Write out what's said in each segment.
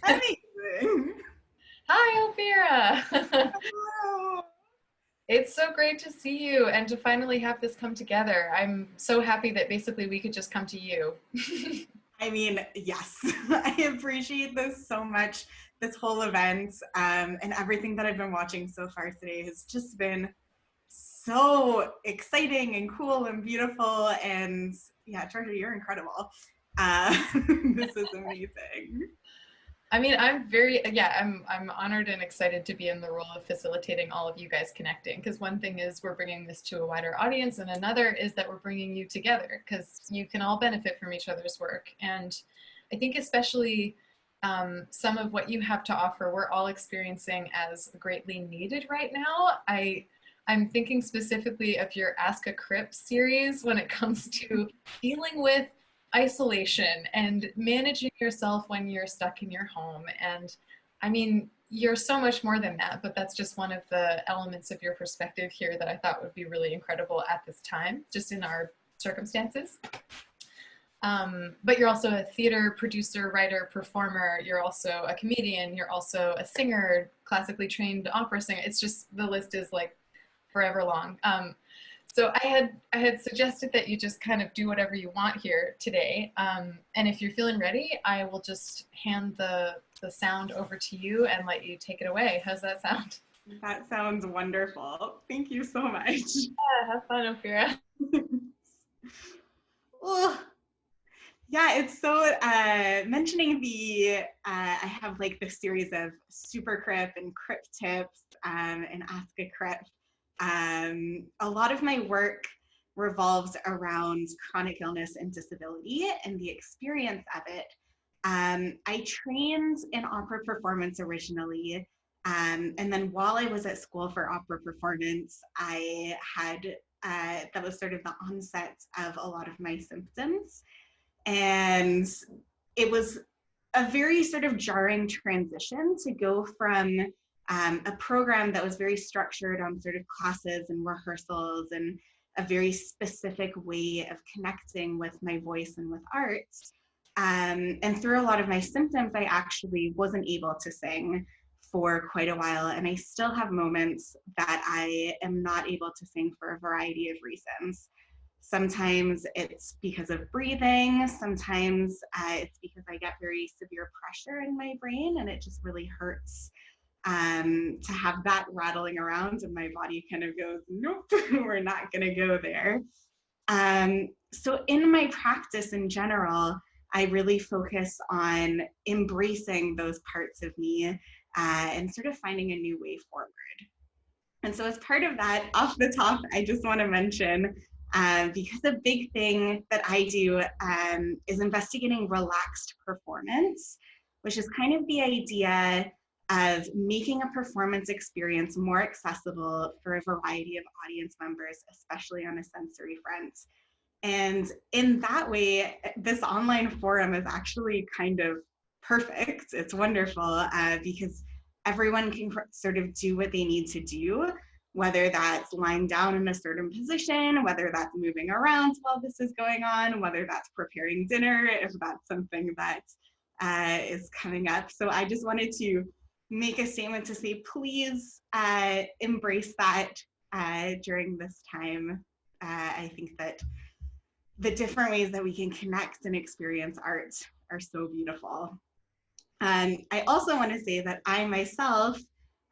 Amazing. Hi, Ophira. Hello. It's so great to see you and to finally have this come together. I'm so happy that basically we could just come to you. I mean, yes, I appreciate this so much. This whole event and everything that I've been watching so far today has just been so exciting and cool and beautiful. And yeah, Georgia, you're incredible. This is amazing. I mean, I'm honored and excited to be in the role of facilitating all of you guys connecting, because one thing is we're bringing this to a wider audience, and another is that we're bringing you together because you can all benefit from each other's work. And I think especially some of what you have to offer, we're all experiencing as greatly needed right now. I'm thinking specifically of your Ask a Crip series when it comes to dealing with isolation and managing yourself when you're stuck in your home. And I mean, you're so much more than that, but that's just one of the elements of your perspective here that I thought would be really incredible at this time, just in our circumstances. But you're also a theater producer, writer, performer. You're also a comedian. You're also a singer, classically trained opera singer. It's just, the list is like forever long. So I had suggested that you just kind of do whatever you want here today. And if you're feeling ready, I will just hand the sound over to you and let you take it away. How's that sound? That sounds wonderful. Thank you so much. Yeah, have fun, Ophira. Oh, yeah, it's so, mentioning I have like this series of Super Crip and Crip tips and Ask a Crip. A lot of my work revolves around chronic illness and disability and the experience of it. I trained in opera performance originally, and then while I was at school for opera performance, I had, that was sort of the onset of a lot of my symptoms. And it was a very sort of jarring transition to go from a program that was very structured on sort of classes and rehearsals and a very specific way of connecting with my voice and with art. And through a lot of my symptoms, I actually wasn't able to sing for quite a while. And I still have moments that I am not able to sing for a variety of reasons. Sometimes it's because of breathing. Sometimes it's because I get very severe pressure in my brain and it just really hurts to have that rattling around, and my body kind of goes, nope, we're not gonna go there. So in my practice in general, I really focus on embracing those parts of me and sort of finding a new way forward. And so as part of that, off the top, I just want to mention, because a big thing that I do is investigating relaxed performance, which is kind of the idea of making a performance experience more accessible for a variety of audience members, especially on a sensory front. And in that way, this online forum is actually kind of perfect. It's wonderful because everyone can sort of do what they need to do, whether that's lying down in a certain position, whether that's moving around while this is going on, whether that's preparing dinner, if that's something that is coming up. So I just wanted to make a statement to say, please embrace that during this time. I think that the different ways that we can connect and experience art are so beautiful. I also want to say that I myself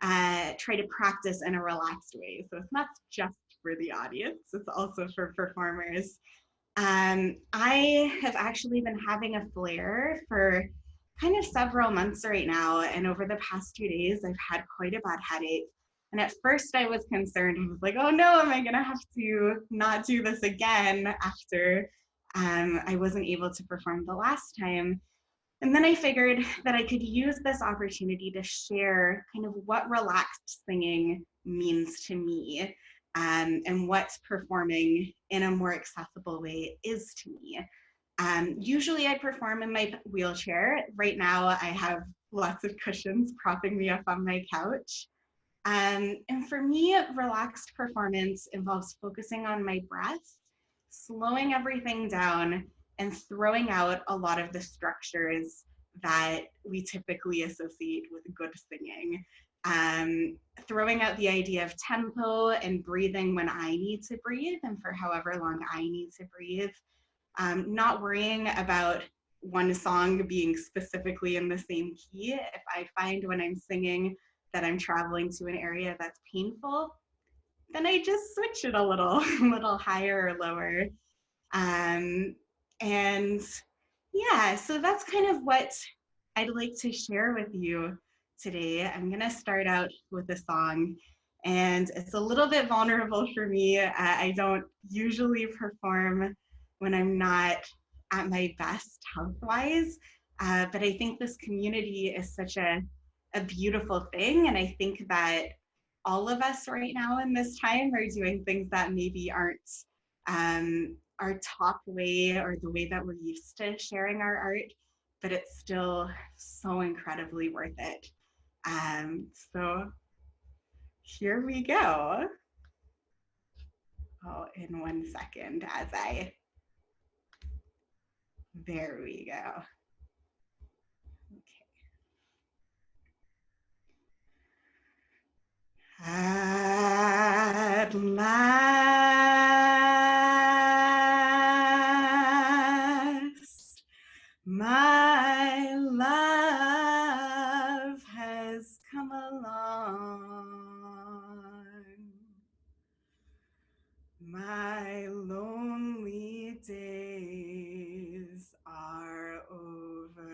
try to practice in a relaxed way. So it's not just for the audience, it's also for performers. I have actually been having a flare for kind of several months right now, and over the past 2 days, I've had quite a bad headache. And at first I was concerned. I was like, oh no, am I gonna have to not do this again after I wasn't able to perform the last time? And then I figured that I could use this opportunity to share kind of what relaxed singing means to me, and what performing in a more accessible way is to me. Usually I perform in my wheelchair. Right now I have lots of cushions propping me up on my couch. And for me, relaxed performance involves focusing on my breath, slowing everything down, and throwing out a lot of the structures that we typically associate with good singing. Throwing out the idea of tempo and breathing when I need to breathe and for however long I need to breathe. Not worrying about one song being specifically in the same key. If I find when I'm singing that I'm traveling to an area that's painful, then I just switch it a little, little higher or lower. And yeah, so that's kind of what I'd like to share with you today. I'm gonna start out with a song, and it's a little bit vulnerable for me. I don't usually perform when I'm not at my best health-wise, but I think this community is such a beautiful thing, and I think that all of us right now in this time are doing things that maybe aren't our top way or the way that we're used to sharing our art, but it's still so incredibly worth it. So here we go. Oh, in 1 second there we go. At last, my love has come along. My lonely days are over,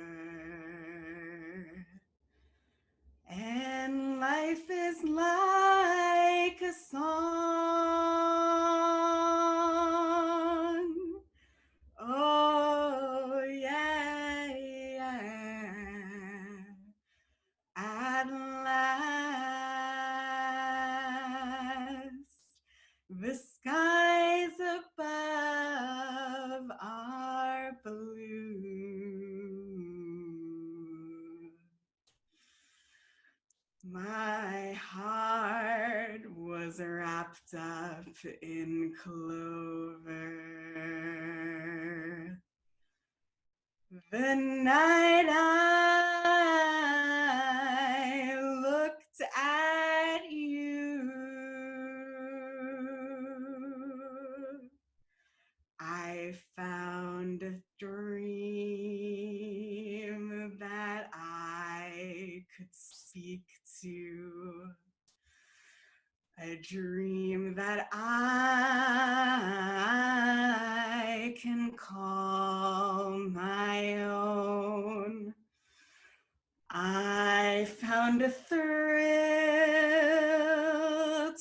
and life is like a song. Oh, yeah, yeah. At last, the skies above are blue. My heart was wrapped up in clover. The night I looked at you, I found a dream that I could speak to, a dream that I can call my own. I found a thrill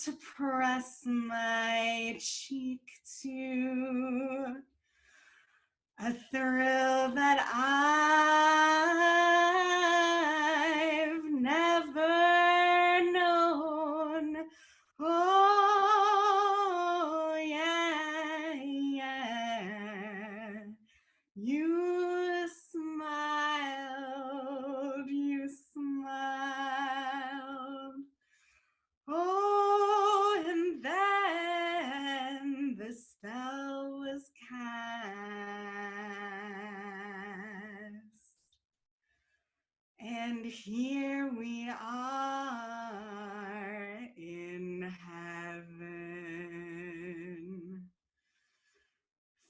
to press my cheek to, a thrill that I've never known. Oh, yeah, yeah. You smiled, you smiled. Oh, and then the spell was cast. And here we are in heaven.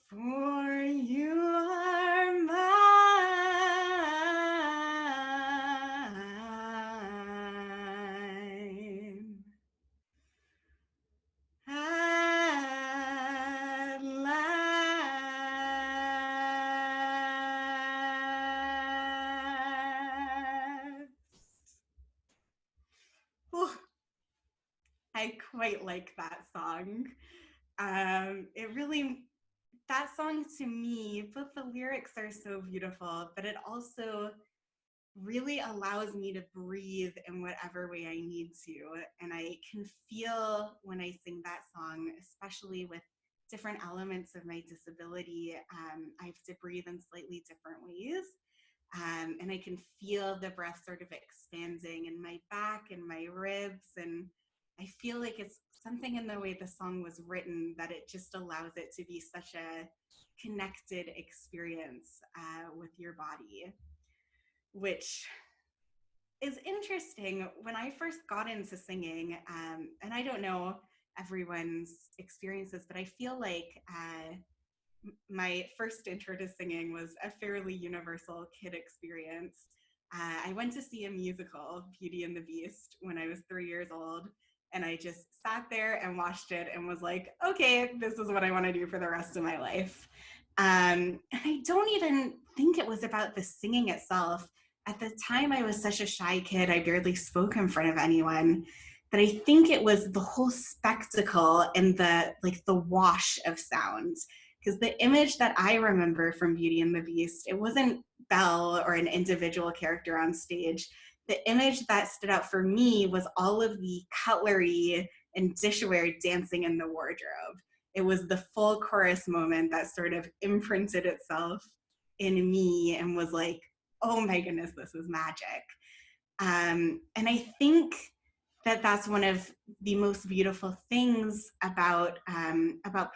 For you are mine. At last. Oh, I quite like that song. It really, that song to me, both the lyrics are so beautiful, but it also really allows me to breathe in whatever way I need to. And I can feel when I sing that song, especially with different elements of my disability, I have to breathe in slightly different ways. And I can feel the breath sort of expanding in my back and my ribs. And I feel like it's something in the way the song was written that it just allows it to be such a connected experience with your body. which is interesting. When I first got into singing, and I don't know everyone's experiences, but I feel like my first intro to singing was a fairly universal kid experience. I went to see a musical, Beauty and the Beast, when I was 3 years old, and I just sat there and watched it and was like, okay, this is what I want to do for the rest of my life. And I don't even think it was about the singing itself. At the time, I was such a shy kid, I barely spoke in front of anyone. But I think it was the whole spectacle and the wash of sound. Because the image that I remember from Beauty and the Beast, it wasn't Belle or an individual character on stage. The image that stood out for me was all of the cutlery and dishware dancing in the wardrobe. It was the full chorus moment that sort of imprinted itself in me and was like, oh my goodness, this is magic. And I think that that's one of the most beautiful things about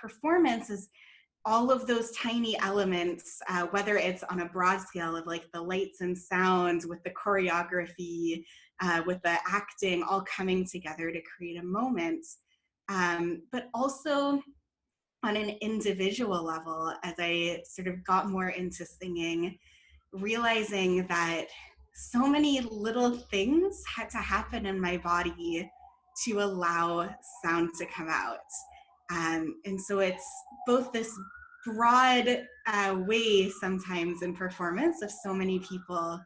performance is all of those tiny elements, whether it's on a broad scale of like the lights and sounds with the choreography, with the acting all coming together to create a moment, but also on an individual level, as I sort of got more into singing, realizing that so many little things had to happen in my body to allow sound to come out. And so it's both this broad way sometimes in performance of so many people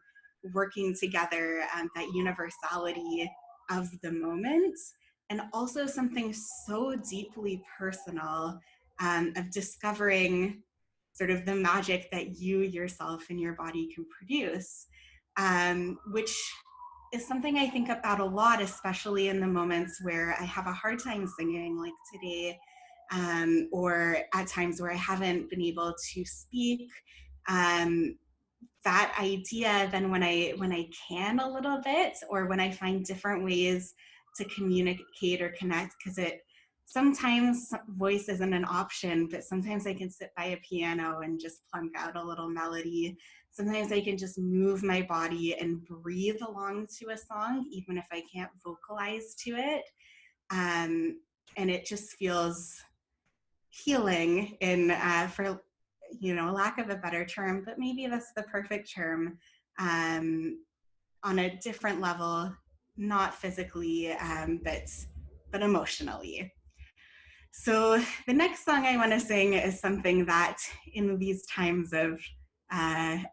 working together, that universality of the moment, and also something so deeply personal, of discovering sort of the magic that you yourself and your body can produce, which is something I think about a lot, especially in the moments where I have a hard time singing, like today, or at times where I haven't been able to speak. That idea, then when I can a little bit, or when I find different ways to communicate or connect, because sometimes voice isn't an option, but sometimes I can sit by a piano and just plunk out a little melody. Sometimes I can just move my body and breathe along to a song, even if I can't vocalize to it. And it just feels healing for lack of a better term, but maybe that's the perfect term, on a different level, not physically, but emotionally. So the next song I want to sing is something that in these times of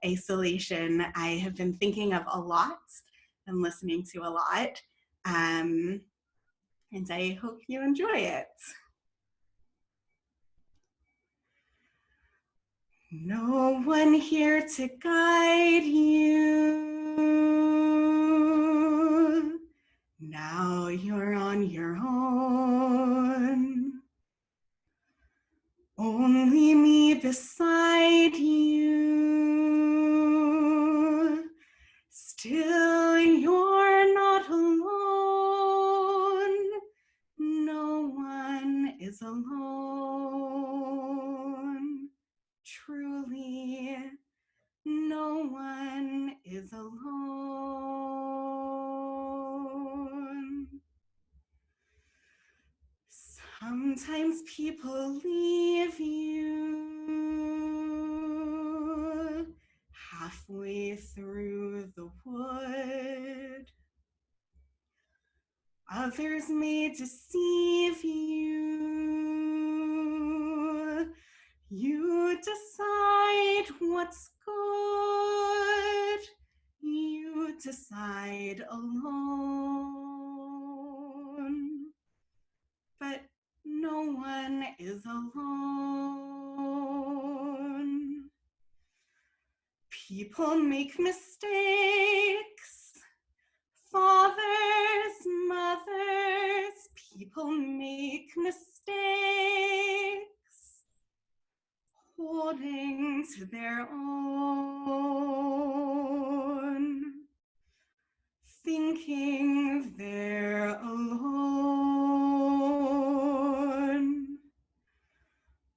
isolation, I have been thinking of a lot and listening to a lot. And I hope you enjoy it. No one here to guide you. Now you're on your own. Only me beside you. Still you're not alone. No one is alone. Truly, no one is alone. Sometimes people leave you halfway through the wood. Others may deceive you. You decide what's good. You decide alone. But no one is alone. People make mistakes. Fathers, mothers, people make mistakes, holding to their own, thinking they're alone.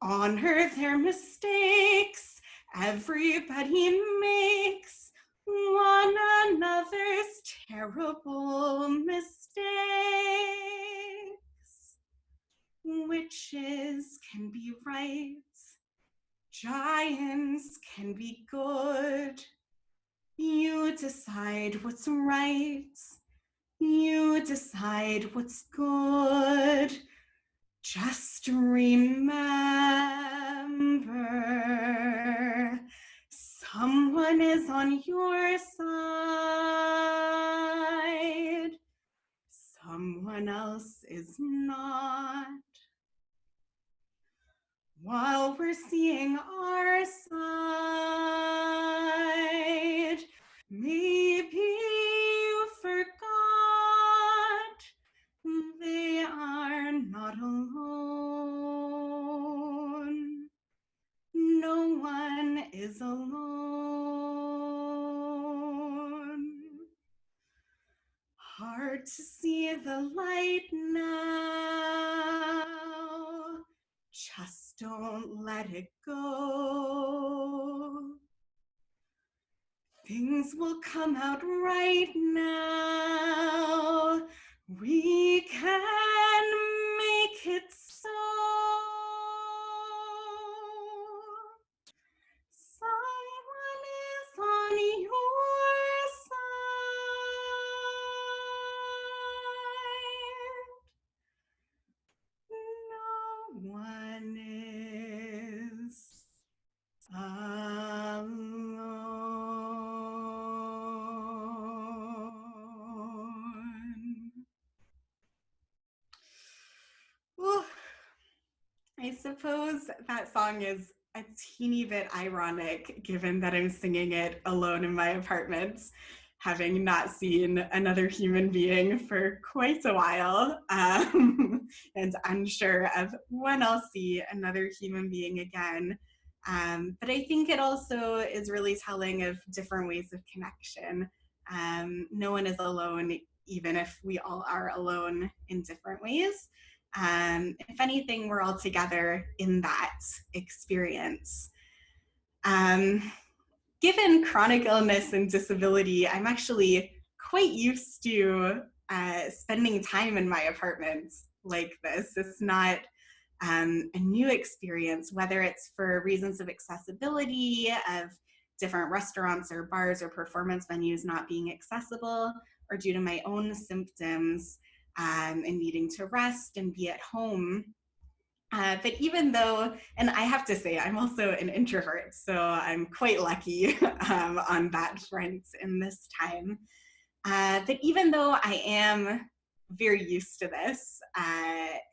Honor their mistakes, everybody makes one another's terrible mistakes. Witches can be right, giants can be good. You decide what's right, you decide what's good. Just remember, someone is on your side, someone else is not. While we're seeing our side, maybe you forgot they are not alone. No one is alone. Hard to see the light now. Just don't let it go. Things will come out right now. We can make it so. Someone is on your side. No one is alone. Well, I suppose that song is a teeny bit ironic given that I'm singing it alone in my apartment, having not seen another human being for quite a while, and unsure of when I'll see another human being again. But I think it also is really telling of different ways of connection. No one is alone, even if we all are alone in different ways. If anything, we're all together in that experience. Given chronic illness and disability, I'm actually quite used to spending time in my apartment like this. It's not a new experience, whether it's for reasons of accessibility, of different restaurants or bars or performance venues not being accessible, or due to my own symptoms and needing to rest and be at home. But even though, and I have to say, I'm also an introvert, so I'm quite lucky on that front in this time. But even though I am very used to this,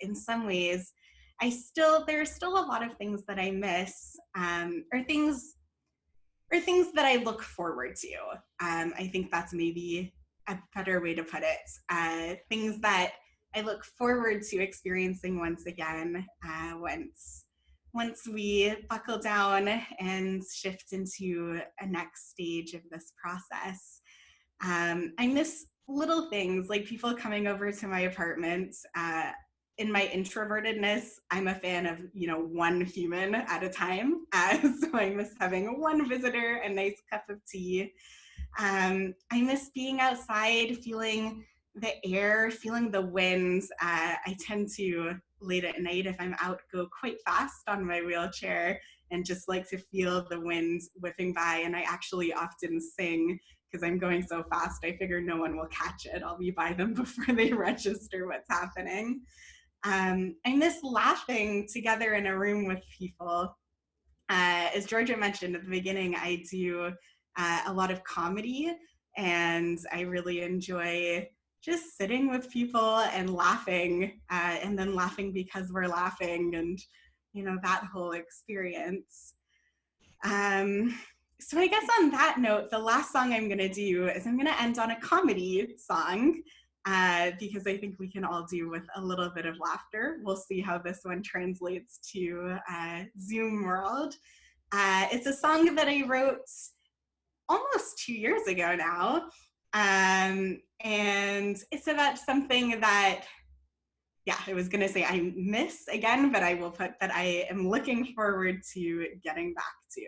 in some ways, there's still a lot of things that I miss, or things that I look forward to. I think that's maybe a better way to put it. Things that I look forward to experiencing once again, once we buckle down and shift into a next stage of this process. I miss little things like people coming over to my apartment. In my introvertedness, I'm a fan of, one human at a time. So I miss having one visitor, a nice cup of tea. I miss being outside, feeling the air, feeling the wind. I tend to, late at night, if I'm out, go quite fast on my wheelchair and just like to feel the wind whipping by. And I actually often sing because I'm going so fast. I figure no one will catch it. I'll be by them before they register what's happening. I miss laughing together in a room with people. As Georgia mentioned at the beginning, I do a lot of comedy, and I really enjoy just sitting with people and laughing, and then laughing because we're laughing, and that whole experience. So I guess on that note, the last song I'm going to do is I'm going to end on a comedy song, because I think we can all do with a little bit of laughter. We'll see how this one translates to Zoom world. It's a song that I wrote almost 2 years ago now. And it's about something that, I was gonna say I miss again, but I will put that I am looking forward to getting back to.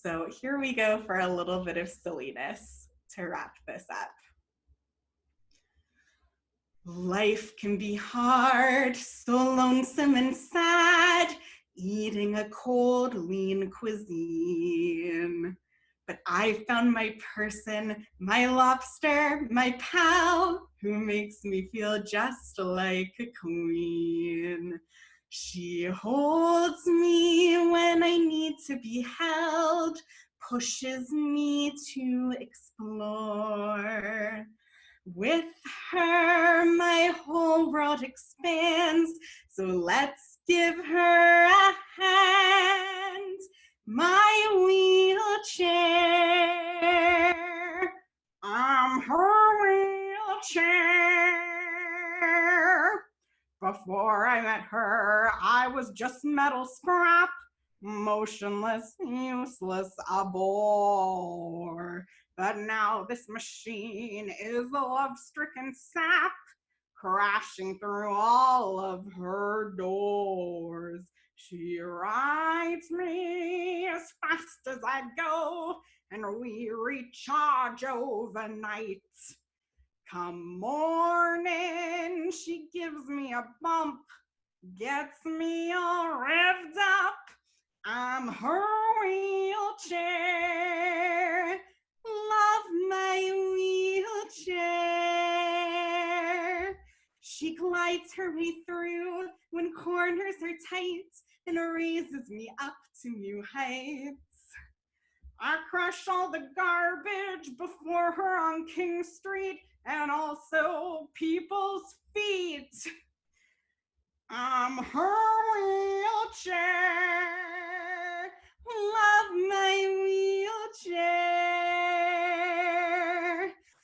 So here we go for a little bit of silliness to wrap this up. Life can be hard, so lonesome and sad, eating a cold, lean cuisine. But I found my person, my lobster, my pal, who makes me feel just like a queen. She holds me when I need to be held, pushes me to explore. With her, my whole world expands, so let's give her a hand. My wheelchair, I'm her wheelchair. Before I met her, I was just metal scrap, motionless, useless, a bore. But now this machine is a love-stricken sap, crashing through all of her doors. She rides me as fast as I go, and we recharge overnight. Come morning, she gives me a bump, gets me all revved up. I'm her wheelchair. Love my wheelchair. She glides her way through when corners are tight and raises me up to new heights. I crush all the garbage before her on King Street and also people's feet. I'm her wheelchair. Love my wheelchair.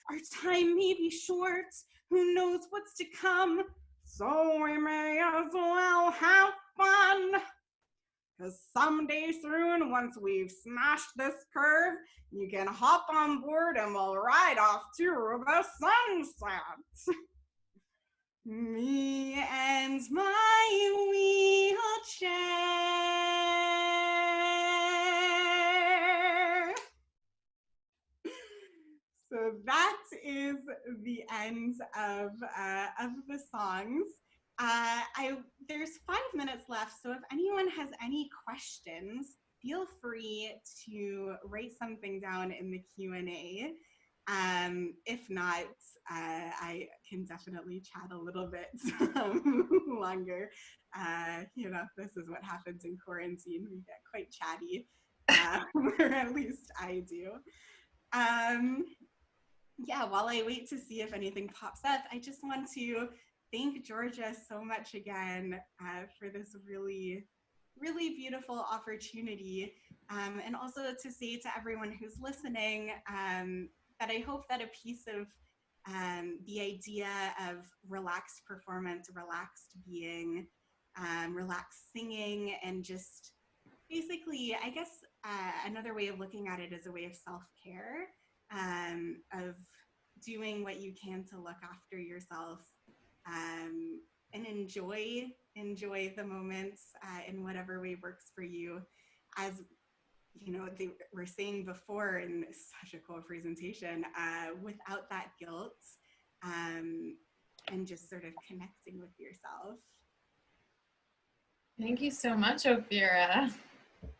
Our time may be short, who knows what's to come, so we may as well have fun. 'Cause someday soon, once we've smashed this curve, you can hop on board and we'll ride off to the sunset. Me and my wheelchair. So that is the end of the songs. There's 5 minutes left, so if anyone has any questions, feel free to write something down in the Q&A. If not, I can definitely chat a little bit longer. This is what happens in quarantine. We get quite chatty, or at least I do. Yeah, while I wait to see if anything pops up, I just want to thank Georgia so much again for this really, really beautiful opportunity. And also to say to everyone who's listening that I hope that a piece of the idea of relaxed performance, relaxed being, relaxed singing, and just basically, I guess another way of looking at it is a way of self-care, of doing what you can to look after yourself, and enjoy the moments in whatever way works for you. As they were saying before in such a cool presentation, without that guilt, and just sort of connecting with yourself. Thank you so much, OPHIRA.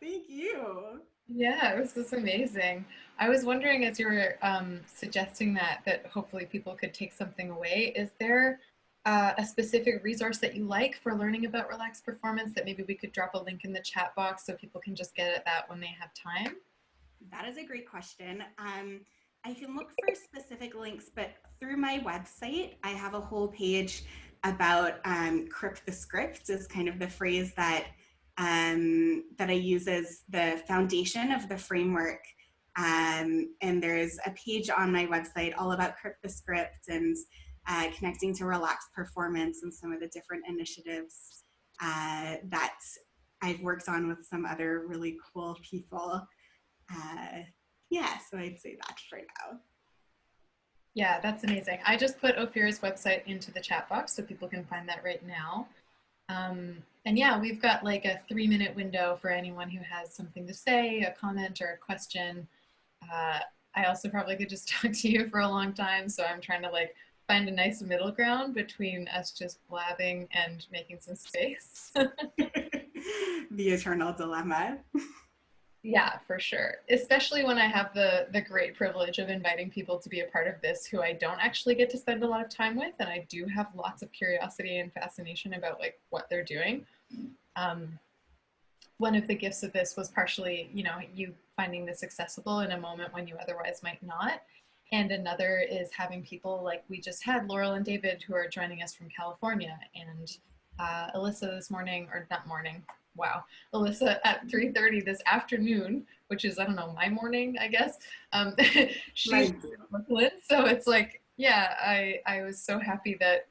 Thank you. Yeah, this is amazing. I was wondering, as you were suggesting that hopefully people could take something away, is there a specific resource that you like for learning about relaxed performance that maybe we could drop a link in the chat box so people can just get at that when they have time? That is a great question. I can look for specific links, but through my website, I have a whole page about crypt the script is kind of the phrase that I use as the foundation of the framework. And there's a page on my website all about crypt the script and connecting to relaxed performance and some of the different initiatives that I've worked on with some other really cool people. Yeah, so I'd say that for now. Yeah, that's amazing. I just put OPHIRA's website into the chat box so people can find that right now. And yeah, we've got like a 3-minute window for anyone who has something to say, a comment or a question. I also probably could just talk to you for a long time, so I'm trying to like find a nice middle ground between us just blabbing and making some space. The eternal dilemma. Yeah, for sure. Especially when I have the great privilege of inviting people to be a part of this who I don't actually get to spend a lot of time with, and I do have lots of curiosity and fascination about like what they're doing. Um, One of the gifts of this was partially, you know, you finding this accessible in a moment when you otherwise might not. And another is having people like we just had Laurel and David who are joining us from California, and Alyssa this morning, or not morning, wow, Alyssa at 3:30 this afternoon, which is, I don't know, my morning, I guess. She's in Brooklyn. So it's like, yeah, I was so happy that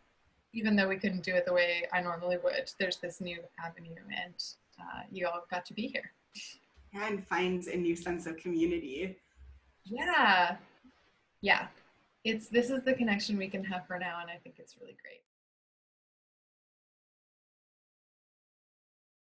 even though we couldn't do it the way I normally would, there's this new avenue, and you all got to be here. And find a new sense of community. Yeah. Yeah. This is the connection we can have for now, and I think it's really great.